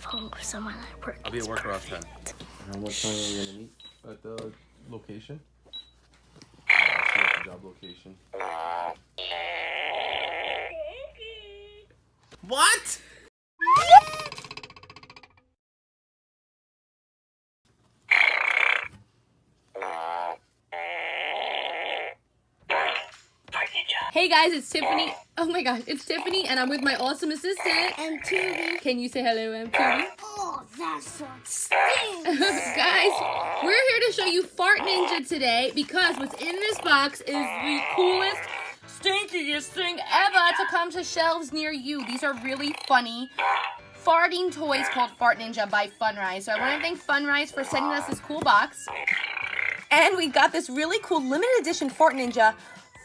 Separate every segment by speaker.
Speaker 1: home with someone at work.
Speaker 2: I'll be at work around 10.
Speaker 3: And what time are we gonna meet at the location? I'll see you at the job location.
Speaker 2: What?
Speaker 4: Hey guys, it's Tiffany. Oh my gosh, it's Tiffany, and I'm with my awesome assistant.
Speaker 1: And Tubey.
Speaker 4: Can you say hello, Tubey?
Speaker 1: Oh, that sort stinks.
Speaker 4: Guys, we're here to show you Fart Ninja today because what's in this box is the coolest, stinkiest thing ever to come to shelves near you. These are really funny farting toys called Fart Ninja by Funrise. So I want to thank Funrise for sending us this cool box. And we got this really cool limited edition Fart Ninja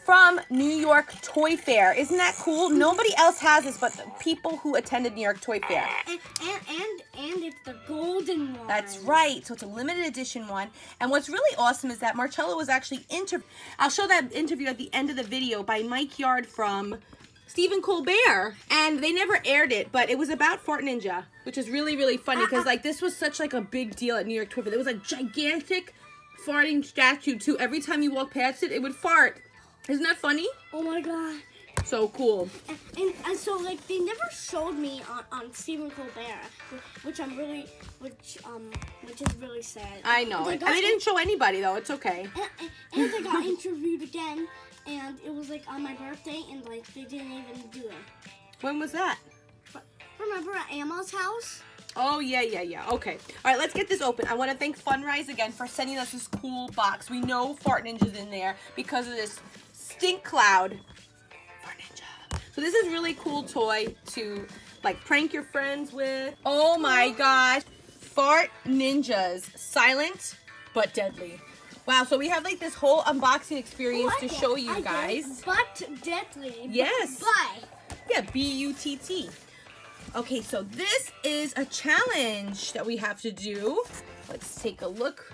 Speaker 4: from New York Toy Fair. Isn't that cool? Nobody else has this but the people who attended New York Toy Fair.
Speaker 1: And it's the golden one.
Speaker 4: That's right. So it's a limited edition one. And what's really awesome is that Marcello was actually interviewed. I'll show that interview at the end of the video by Mike Yard from Stephen Colbert. And they never aired it, but it was about Fart Ninja, which is really, really funny because like this was such like a big deal at New York Toy Fair. There was a gigantic farting statue too. Every time you walk past it, it would fart. Isn't that funny?
Speaker 1: Oh my god.
Speaker 4: So cool.
Speaker 1: And so like they never showed me on Stephen Colbert, which is really sad.
Speaker 4: I know. And they didn't show anybody though. It's okay.
Speaker 1: And they got interviewed again, and it was like on my birthday, and like they didn't even do it.
Speaker 4: When was that?
Speaker 1: Remember at Emma's house?
Speaker 4: Oh, yeah. Okay. All right, let's get this open. I want to thank Funrise again for sending us this cool box. We know Fart Ninja's in there because of this stink cloud. Fart Ninja. So this is really cool toy to, like, prank your friends with. Oh, my gosh. Fart Ninjas. Silent, but deadly. Wow, so we have, like, this whole unboxing experience to show you guys.
Speaker 1: But deadly.
Speaker 4: Yes.
Speaker 1: But.
Speaker 4: Yeah, B-U-T-T. Okay, so this is a challenge that we have to do. Let's take a look.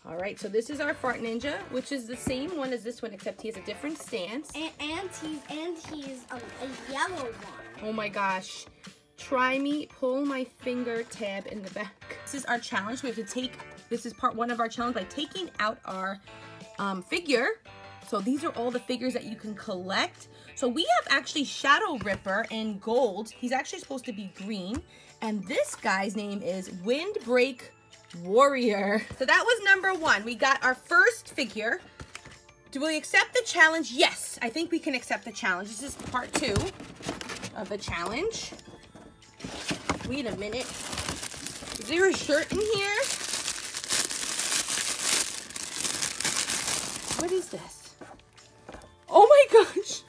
Speaker 4: All right, so this is our Fart Ninja, which is the same one as this one, except he has a different stance. And
Speaker 1: he's a yellow one.
Speaker 4: Oh my gosh. Try me, pull my finger tab in the back. This is our challenge. We have to take, this is part one of our challenge by taking out our figure. So these are all the figures that you can collect. So we have actually Shadow Ripper in gold. He's actually supposed to be green. And this guy's name is Windbreak Warrior. So that was number one. We got our first figure. Do we accept the challenge? Yes, I think we can accept the challenge. This is part two of the challenge. Wait a minute. Is there a shirt in here? What is this? Oh my gosh.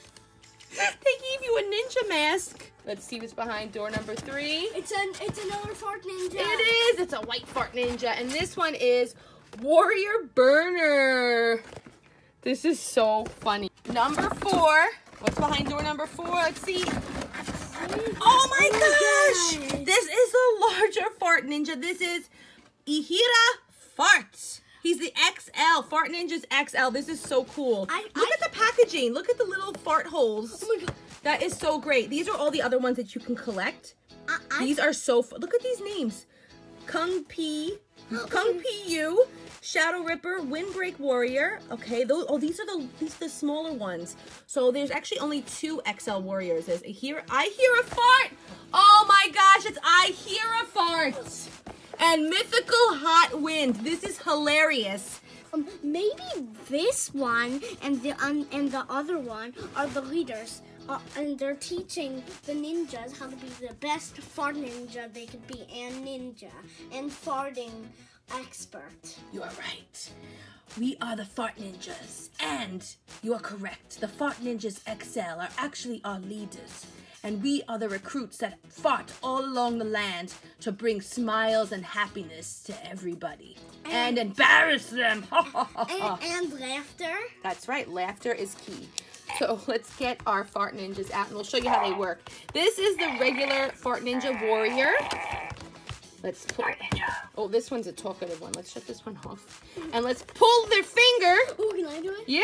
Speaker 4: They gave you a ninja mask. Let's see what's behind door number 3.
Speaker 1: It's another Fart Ninja.
Speaker 4: It is. It's a white Fart Ninja. And this one is Warrior Burner. This is so funny. Number 4. What's behind door number 4? Let's see. Oh my gosh. This is a larger Fart Ninja. This is Ihira Fart. He's the XL. Fart Ninja's XL. This is so cool. Look at the packaging. Look at the little fart holes.
Speaker 1: Oh my god.
Speaker 4: That is so great. These are all the other ones that you can collect. These are so look at these names. Kung P U, Shadow Ripper, Windbreak Warrior. Okay, these are the smaller ones. So there's actually only 2 XL warriors. There's I hear a fart. Oh my gosh, it's I hear a fart. And Mythical Hot Wind. This is hilarious.
Speaker 1: Maybe this one and the other one are the leaders. And they're teaching the ninjas how to be the best fart ninja they could be, and ninja, and farting expert.
Speaker 4: You are right. We are the Fart Ninjas. And you are correct. The Fart Ninjas XL are actually our leaders. And we are the recruits that fart all along the land to bring smiles and happiness to everybody. And embarrass them.
Speaker 1: and laughter.
Speaker 4: That's right. Laughter is key. So let's get our Fart Ninjas out and we'll show you how they work. This is the regular Fart Ninja Warrior. Let's pull. Oh, this one's a talkative one. Let's shut this one off. And let's pull their finger.
Speaker 1: Oh, can I do it?
Speaker 4: Yeah.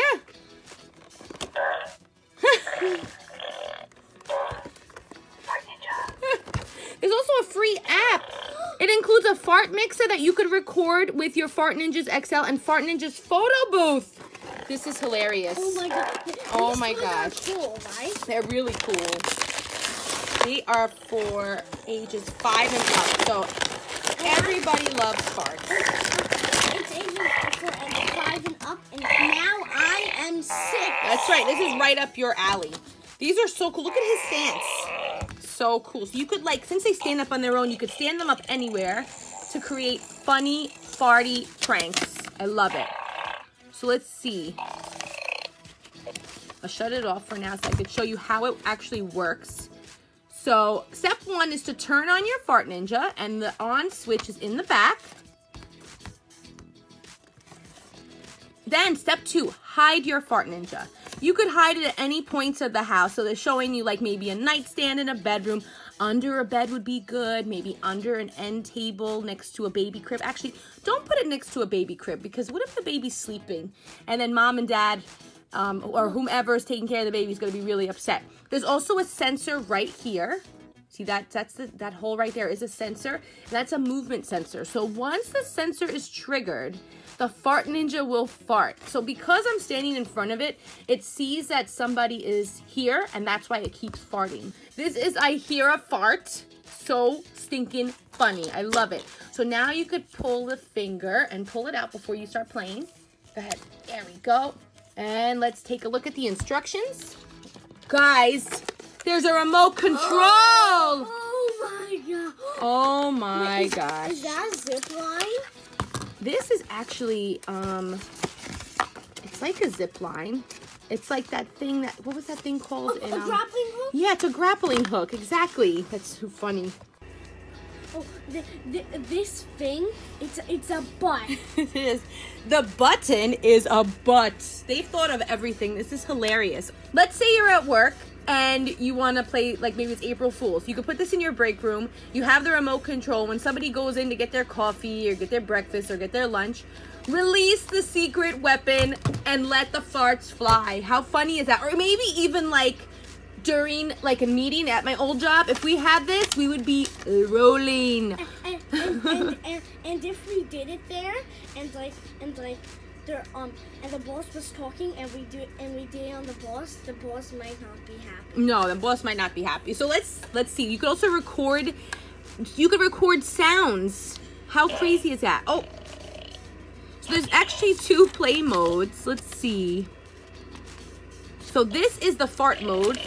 Speaker 4: There's also a free app includes a fart mixer that you could record with your Fart Ninjas XL and Fart Ninjas photo booth. This is hilarious.
Speaker 1: Oh my god.
Speaker 4: Oh my gosh.
Speaker 1: These ones are cool, right?
Speaker 4: They're really cool. They are for ages 5 and up. So everybody loves farts.
Speaker 1: It's ages for 5 and up, and now I am 6.
Speaker 4: That's right. This is right up your alley. These are so cool. Look at his stance. So cool. So you could, like, since they stand up on their own, you could stand them up anywhere to create funny, farty pranks. I love it. So let's see. I'll shut it off for now so I could show you how it actually works. So step 1 is to turn on your Fart Ninja, and the on switch is in the back. Then step 2, hide your Fart Ninja. You could hide it at any points of the house. So they're showing you like maybe a nightstand in a bedroom. Under a bed would be good. Maybe under an end table next to a baby crib. Actually, don't put it next to a baby crib, because what if the baby's sleeping and then mom and dad or whomever is taking care of the baby is going to be really upset. There's also a sensor right here. See that hole right there is a sensor. That's a movement sensor. So once the sensor is triggered, the Fart Ninja will fart. So because I'm standing in front of it, it sees that somebody is here, and that's why it keeps farting. This is I Hear a Fart. So stinking funny. I love it. So now you could pull the finger and pull it out before you start playing. Go ahead. There we go. And let's take a look at the instructions. Guys, there's a remote control.
Speaker 1: Oh my god.
Speaker 4: Oh my gosh.
Speaker 1: Is that a zip line?
Speaker 4: This is actually, it's like a zip line. It's like that thing that, what was that thing called?
Speaker 1: A grappling hook?
Speaker 4: Yeah, it's a grappling hook, exactly. That's so funny.
Speaker 1: Oh, this thing, it's a butt.
Speaker 4: It is. The button is a butt. They've thought of everything. This is hilarious. Let's say you're at work and you want to play, like maybe it's April Fool's. You could put this in your break room. You have the remote control. When somebody goes in to get their coffee or get their breakfast or get their lunch, release the secret weapon and let the farts fly. How funny is that? Or maybe even like during like a meeting at my old job, if we had this, we would be rolling.
Speaker 1: And if we did it there, and there and the boss was talking, and we did it on the boss might not be happy.
Speaker 4: No, the boss might not be happy. So let's see. You could also record. You could record sounds. How crazy is that? Oh, so there's actually 2 play modes. Let's see. So this is the fart mode.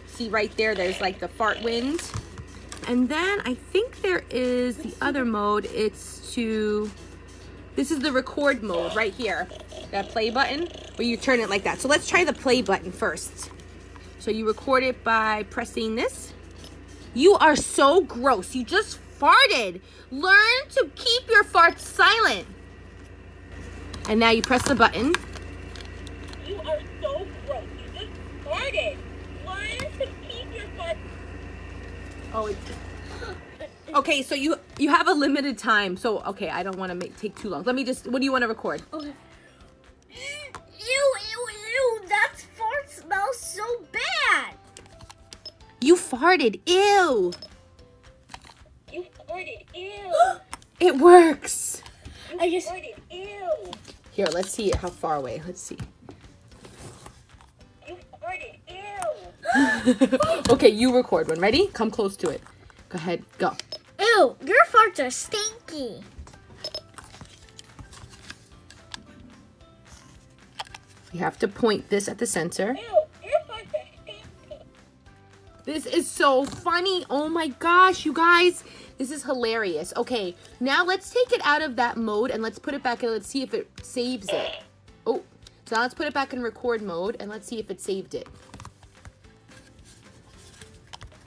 Speaker 4: See right there, there's like the fart wind. And then I think there is the other mode. This is the record mode right here. That play button where you turn it like that. So let's try the play button first. So you record it by pressing this. You are so gross. You just farted. Learn to keep your farts silent. And now you press the button. You are so gross. You just farted. Learn to keep your farts. Oh, it's... Okay, so you have a limited time. So, okay, I don't want to take too long. Let me just... What do you want to record?
Speaker 1: Okay. Ew, that fart smells so bad.
Speaker 4: You farted. Ew.
Speaker 1: You farted. Ew.
Speaker 4: It works.
Speaker 1: I just farted. Ew.
Speaker 4: Here, let's see how far away. Let's see.
Speaker 1: You farted. Ew.
Speaker 4: Okay, you record one. Ready? Come close to it. Go ahead. Go.
Speaker 1: Ew, your farts are stinky.
Speaker 4: You have to point this at the sensor.
Speaker 1: Ew, your farts are stinky.
Speaker 4: This is so funny. Oh my gosh, you guys. This is hilarious. Okay, now let's take it out of that mode and let's put it back and let's see if it saves it. Oh, so now let's put it back in record mode and let's see if it saved it.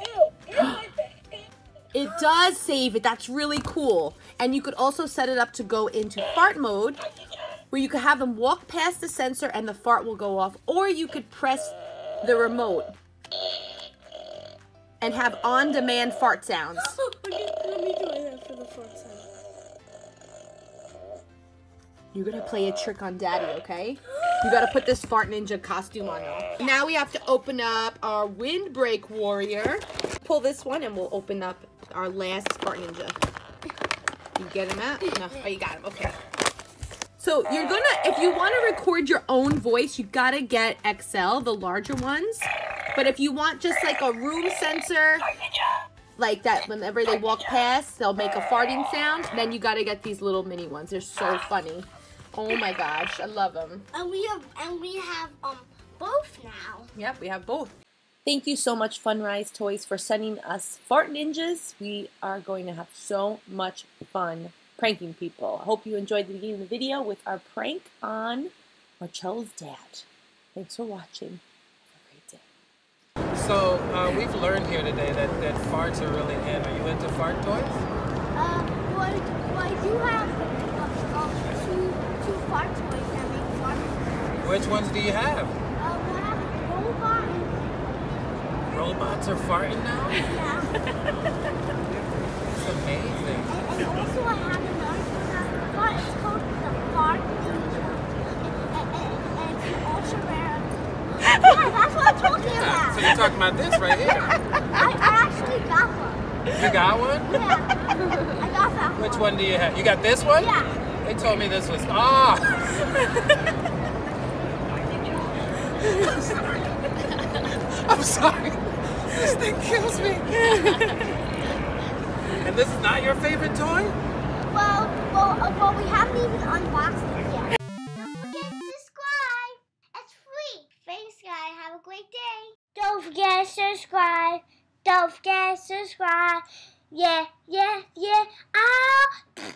Speaker 1: Ew, your farts are stinky.
Speaker 4: It does save it. That's really cool. And you could also set it up to go into fart mode, where you could have them walk past the sensor and the fart will go off. Or you could press the remote and have on-demand fart sounds.
Speaker 1: Okay, let me do it for the fart sound.
Speaker 4: You're gonna play a trick on Daddy, okay? You gotta put this Fart Ninja costume on though. Now we have to open up our Windbreak Warrior. Pull this one and we'll open up our last Fart Ninja. You get him out? No. Oh, you got him. Okay. So you're gonna, if you want to record your own voice, you gotta get XL, the larger ones. But if you want just like a room sensor, like that, whenever they walk past, they'll make a farting sound. Then you gotta get these little mini ones. They're so funny. Oh my gosh, I love them.
Speaker 1: And we have both now.
Speaker 4: Yep, we have both. Thank you so much, Funrise Toys, for sending us Fart Ninjas. We are going to have so much fun pranking people. I hope you enjoyed the beginning of the video with our prank on Marcello's dad. Thanks for watching. Have a great day.
Speaker 2: So we've learned here today that farts are really in. Are you into fart toys?
Speaker 1: Well, I do have two fart toys that make fart noises.
Speaker 2: Which ones do you have?
Speaker 1: I have a robot.
Speaker 2: Robots are farting now?
Speaker 1: Yeah.
Speaker 2: It's amazing.
Speaker 1: And also I have another one. It's called the Fart Ninja. And it's ultra rare. Yeah, that's what I'm talking about.
Speaker 2: So you're talking about this right here?
Speaker 1: I actually got one.
Speaker 2: You got one?
Speaker 1: Yeah. I got that one.
Speaker 2: Which one do you have? You got this one?
Speaker 1: Yeah.
Speaker 2: They told me this was, ah! I'm sorry. This thing kills me. And this is not your favorite toy?
Speaker 1: Well, we haven't even unboxed it yet. Don't forget to subscribe. It's free. Thanks, guys. Have a great day. Don't forget to subscribe. Don't forget to subscribe. Yeah, yeah, yeah. Ah.